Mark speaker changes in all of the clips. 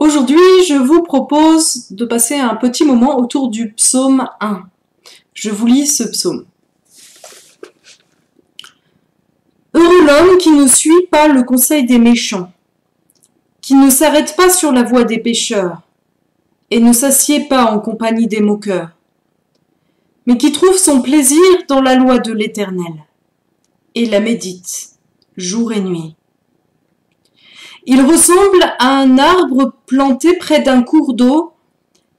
Speaker 1: Aujourd'hui, je vous propose de passer un petit moment autour du psaume 1. Je vous lis ce psaume. Heureux l'homme qui ne suit pas le conseil des méchants, qui ne s'arrête pas sur la voie des pécheurs, et ne s'assied pas en compagnie des moqueurs, mais qui trouve son plaisir dans la loi de l'Éternel, et la médite jour et nuit. Il ressemble à un arbre planté près d'un cours d'eau.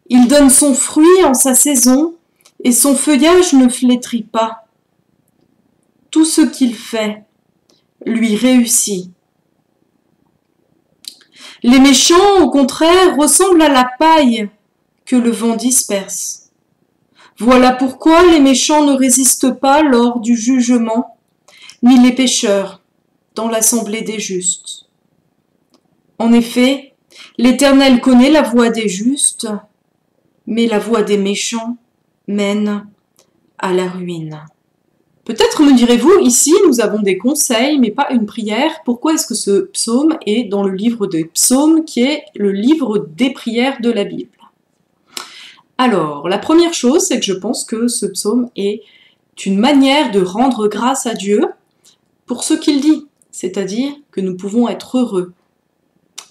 Speaker 1: Il donne son fruit en sa saison et son feuillage ne flétrit pas. Tout ce qu'il fait lui réussit. Les méchants, au contraire, ressemblent à la paille que le vent disperse. Voilà pourquoi les méchants ne résistent pas lors du jugement, ni les pécheurs dans l'assemblée des justes. En effet, l'Éternel connaît la voie des justes, mais la voie des méchants mène à la ruine. Peut-être me direz-vous, ici nous avons des conseils, mais pas une prière. Pourquoi est-ce que ce psaume est dans le livre des psaumes, qui est le livre des prières de la Bible? Alors, la première chose, c'est que je pense que ce psaume est une manière de rendre grâce à Dieu pour ce qu'il dit, c'est-à-dire que nous pouvons être heureux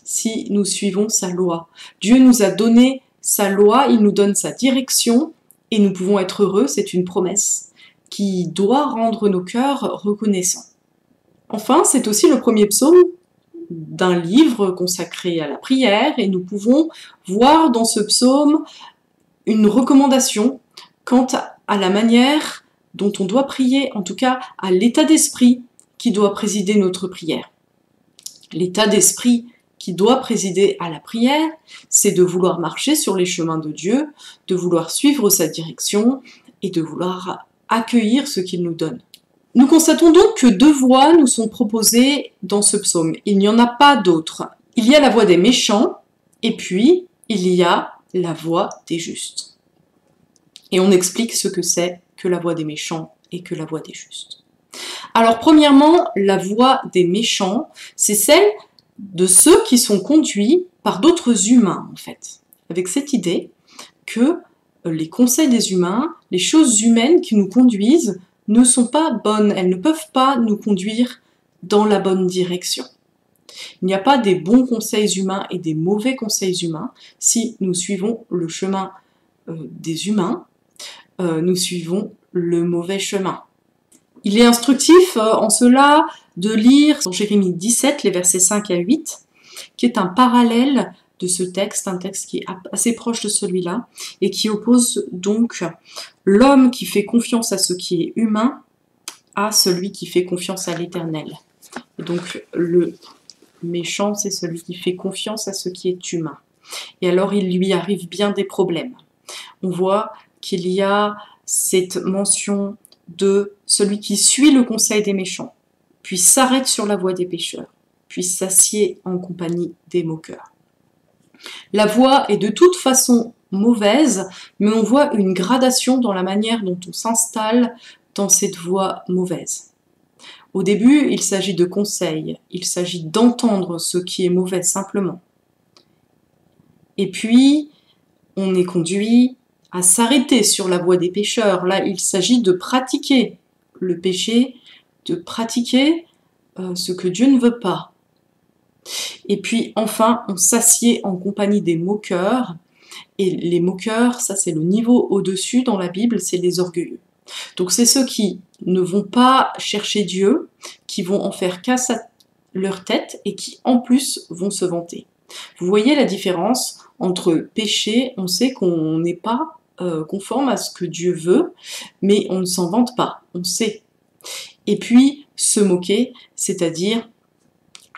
Speaker 1: si nous suivons sa loi. Dieu nous a donné sa loi, il nous donne sa direction, et nous pouvons être heureux, c'est une promesse qui doit rendre nos cœurs reconnaissants. Enfin, c'est aussi le premier psaume d'un livre consacré à la prière, et nous pouvons voir dans ce psaume une recommandation quant à la manière dont on doit prier, en tout cas à l'état d'esprit qui doit présider notre prière. L'état d'esprit qui doit présider à la prière, c'est de vouloir marcher sur les chemins de Dieu, de vouloir suivre sa direction et de vouloir accueillir ce qu'il nous donne. Nous constatons donc que deux voies nous sont proposées dans ce psaume. Il n'y en a pas d'autres. Il y a la voie des méchants et puis il y a la voie des justes. Et on explique ce que c'est que la voie des méchants et que la voie des justes. Alors premièrement, la voie des méchants, c'est celle de ceux qui sont conduits par d'autres humains, en fait, avec cette idée que les conseils des humains, les choses humaines qui nous conduisent, ne sont pas bonnes, elles ne peuvent pas nous conduire dans la bonne direction. Il n'y a pas des bons conseils humains et des mauvais conseils humains. Si nous suivons le chemin des humains, nous suivons le mauvais chemin. Il est instructif en cela de lire dans Jérémie 17, les versets 5 à 8, qui est un parallèle de ce texte, un texte qui est assez proche de celui-là, et qui oppose donc l'homme qui fait confiance à ce qui est humain à celui qui fait confiance à l'Éternel. Et donc le méchant, c'est celui qui fait confiance à ce qui est humain. Et alors il lui arrive bien des problèmes. On voit qu'il y a cette mention de celui qui suit le conseil des méchants, puis s'arrête sur la voie des pécheurs, puis s'assied en compagnie des moqueurs. La voie est de toute façon mauvaise, mais on voit une gradation dans la manière dont on s'installe dans cette voie mauvaise. Au début, il s'agit de conseils, il s'agit d'entendre ce qui est mauvais simplement. Et puis, on est conduit à s'arrêter sur la voie des pécheurs. Là, il s'agit de pratiquer le péché, de pratiquer ce que Dieu ne veut pas. Et puis, enfin, on s'assied en compagnie des moqueurs. Et les moqueurs, ça c'est le niveau au-dessus dans la Bible, c'est les orgueilleux. Donc c'est ceux qui ne vont pas chercher Dieu, qui vont en faire casse à leur tête et qui en plus vont se vanter. Vous voyez la différence entre péché, on sait qu'on n'est pas conforme à ce que Dieu veut, mais on ne s'en vante pas, on sait. Et puis se moquer, c'est-à-dire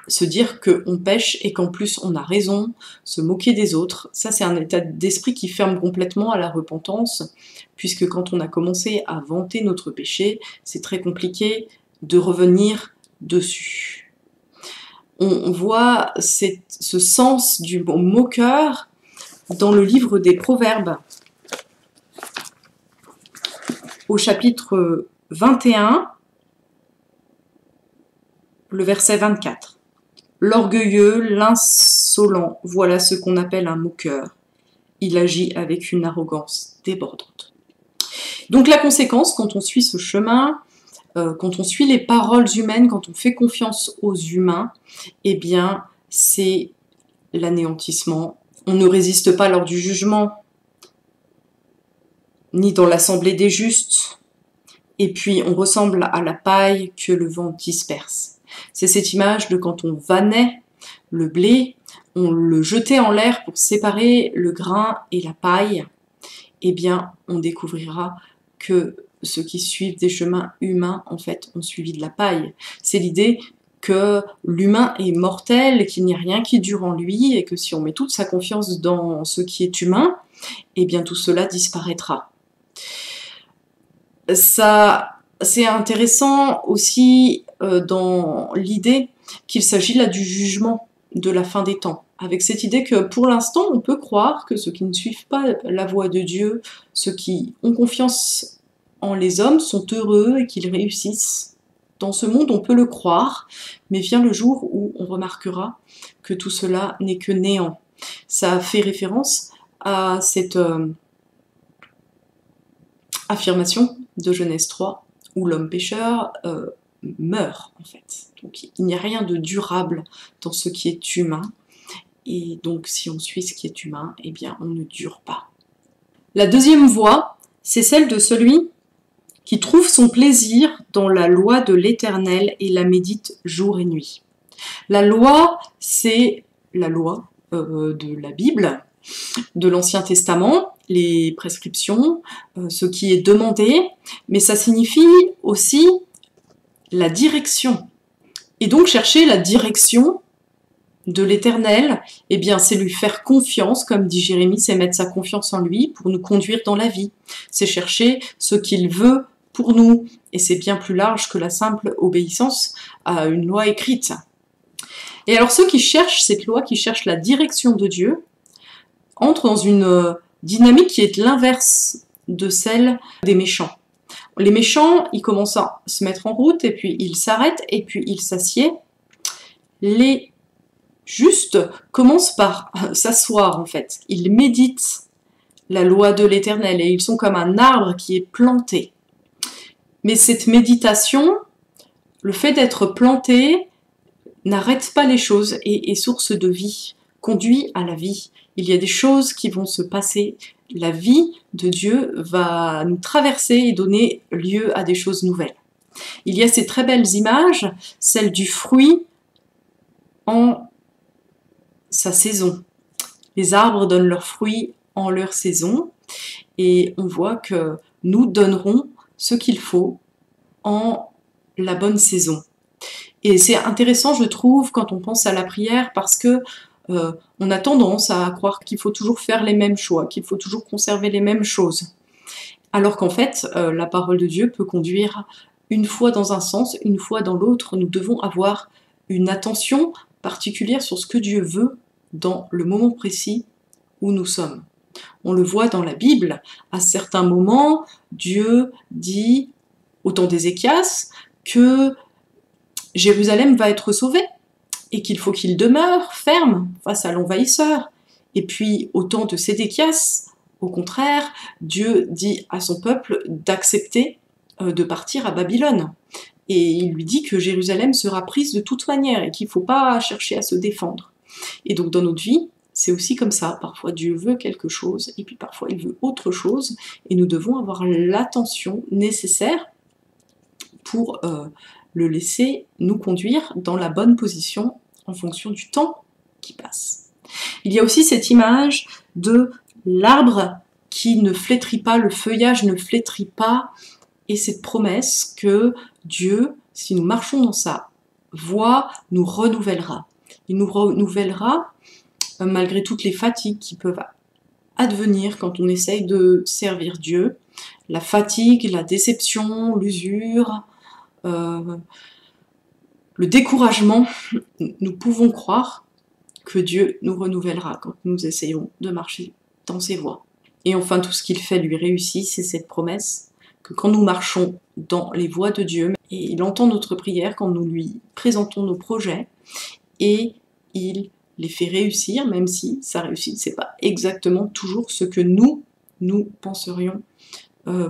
Speaker 1: se dire qu'on pêche et qu'en plus on a raison, se moquer des autres, ça c'est un état d'esprit qui ferme complètement à la repentance, puisque quand on a commencé à vanter notre péché, c'est très compliqué de revenir dessus. On voit ce sens du mot moqueur dans le livre des Proverbes, au chapitre 21, le verset 24. L'orgueilleux, insolent, voilà ce qu'on appelle un moqueur. Il agit avec une arrogance débordante. Donc la conséquence, quand on suit ce chemin, quand on suit les paroles humaines, quand on fait confiance aux humains, eh bien, c'est l'anéantissement. On ne résiste pas lors du jugement, ni dans l'assemblée des justes. Et puis, on ressemble à la paille que le vent disperse. C'est cette image de quand on vannait le blé, on le jetait en l'air pour séparer le grain et la paille. Eh bien, on découvrira que ceux qui suivent des chemins humains, en fait, ont suivi de la paille. C'est l'idée que l'humain est mortel, qu'il n'y a rien qui dure en lui, et que si on met toute sa confiance dans ce qui est humain, eh bien tout cela disparaîtra. Ça, c'est intéressant aussi dans l'idée qu'il s'agit là du jugement de la fin des temps, avec cette idée que pour l'instant on peut croire que ceux qui ne suivent pas la voie de Dieu, ceux qui ont confiance en les hommes sont heureux et qu'ils réussissent. Dans ce monde on peut le croire, mais vient le jour où on remarquera que tout cela n'est que néant. Ça fait référence à cette affirmation de Genèse 3, où l'homme pécheur meurt, en fait. Donc il n'y a rien de durable dans ce qui est humain, et donc si on suit ce qui est humain, eh bien on ne dure pas. La deuxième voie, c'est celle de celui qui trouve son plaisir dans la loi de l'Éternel et la médite jour et nuit. La loi, c'est la loi de la Bible, de l'Ancien Testament, les prescriptions, ce qui est demandé, mais ça signifie aussi la direction. Et donc chercher la direction de l'Éternel, eh bien c'est lui faire confiance, comme dit Jérémie, c'est mettre sa confiance en lui pour nous conduire dans la vie. C'est chercher ce qu'il veut pour nous, et c'est bien plus large que la simple obéissance à une loi écrite. Et alors ceux qui cherchent cette loi, qui cherchent la direction de Dieu, entrent dans une dynamique qui est l'inverse de celle des méchants. Les méchants, ils commencent à se mettre en route, et puis ils s'arrêtent, et puis ils s'assiedent. Les justes commencent par s'asseoir, en fait. Ils méditent la loi de l'Éternel, et ils sont comme un arbre qui est planté. Mais cette méditation, le fait d'être planté, n'arrête pas les choses et est source de vie, conduit à la vie. Il y a des choses qui vont se passer. La vie de Dieu va nous traverser et donner lieu à des choses nouvelles. Il y a ces très belles images, celle du fruit en sa saison. Les arbres donnent leurs fruits en leur saison et on voit que nous donnerons ce qu'il faut en la bonne saison. Et c'est intéressant, je trouve, quand on pense à la prière, parce que on a tendance à croire qu'il faut toujours faire les mêmes choix, qu'il faut toujours conserver les mêmes choses. Alors qu'en fait, la parole de Dieu peut conduire une fois dans un sens, une fois dans l'autre. Nous devons avoir une attention particulière sur ce que Dieu veut dans le moment précis où nous sommes. On le voit dans la Bible, à certains moments, Dieu dit au temps d'Ézéchias que Jérusalem va être sauvée et qu'il faut qu'il demeure ferme face à l'envahisseur. Et puis, au temps de Sédéchias, au contraire, Dieu dit à son peuple d'accepter de partir à Babylone. Et il lui dit que Jérusalem sera prise de toute manière et qu'il ne faut pas chercher à se défendre. Et donc, dans notre vie, c'est aussi comme ça. Parfois, Dieu veut quelque chose et puis parfois, il veut autre chose. Et nous devons avoir l'attention nécessaire pour le laisser nous conduire dans la bonne position en fonction du temps qui passe. Il y a aussi cette image de l'arbre qui ne flétrit pas, le feuillage ne flétrit pas, et cette promesse que Dieu, si nous marchons dans sa voie, nous renouvellera. Il nous renouvellera malgré toutes les fatigues qui peuvent advenir quand on essaye de servir Dieu. La fatigue, la déception, l'usure, le découragement, nous pouvons croire que Dieu nous renouvellera quand nous essayons de marcher dans ses voies. Et enfin, tout ce qu'il fait lui réussit, c'est cette promesse que quand nous marchons dans les voies de Dieu, et il entend notre prière quand nous lui présentons nos projets, et il les fait réussir, même si sa réussite, c'est pas exactement toujours ce que nous penserions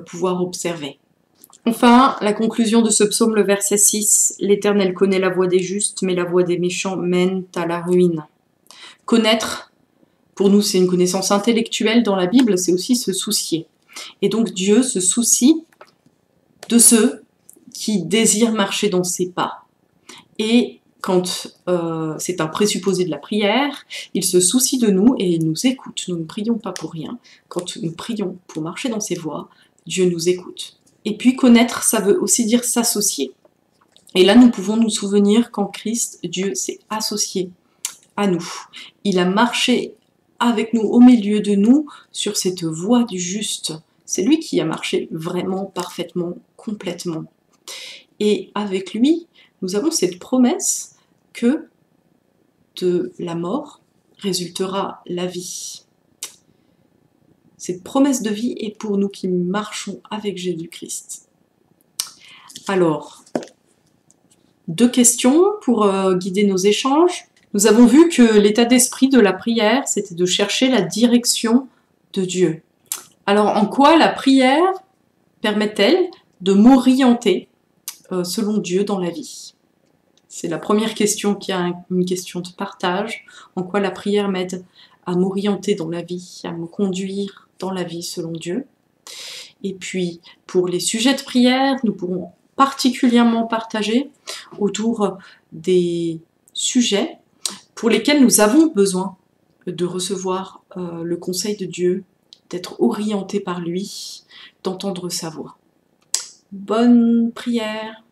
Speaker 1: pouvoir observer. Enfin, la conclusion de ce psaume, le verset 6, « L'Éternel connaît la voie des justes, mais la voie des méchants mène à la ruine. » Connaître, pour nous, c'est une connaissance intellectuelle dans la Bible, c'est aussi se soucier. Et donc Dieu se soucie de ceux qui désirent marcher dans ses pas. Et quand c'est un présupposé de la prière, il se soucie de nous et il nous écoute. Nous ne prions pas pour rien. Quand nous prions pour marcher dans ses voies, Dieu nous écoute. Et puis connaître, ça veut aussi dire s'associer. Et là, nous pouvons nous souvenir qu'en Christ, Dieu s'est associé à nous. Il a marché avec nous, au milieu de nous, sur cette voie du juste. C'est lui qui a marché vraiment, parfaitement, complètement. Et avec lui, nous avons cette promesse que de la mort résultera la vie. Cette promesse de vie est pour nous qui marchons avec Jésus-Christ. Alors, 2 questions pour guider nos échanges. Nous avons vu que l'état d'esprit de la prière, c'était de chercher la direction de Dieu. Alors, en quoi la prière permet-elle de m'orienter selon Dieu dans la vie? C'est la première question qui a une question de partage. En quoi la prière m'aide à m'orienter dans la vie, à me conduire dans la vie selon Dieu. Et puis, pour les sujets de prière, nous pourrons particulièrement partager autour des sujets pour lesquels nous avons besoin de recevoir le conseil de Dieu, d'être orientés par lui, d'entendre sa voix. Bonne prière!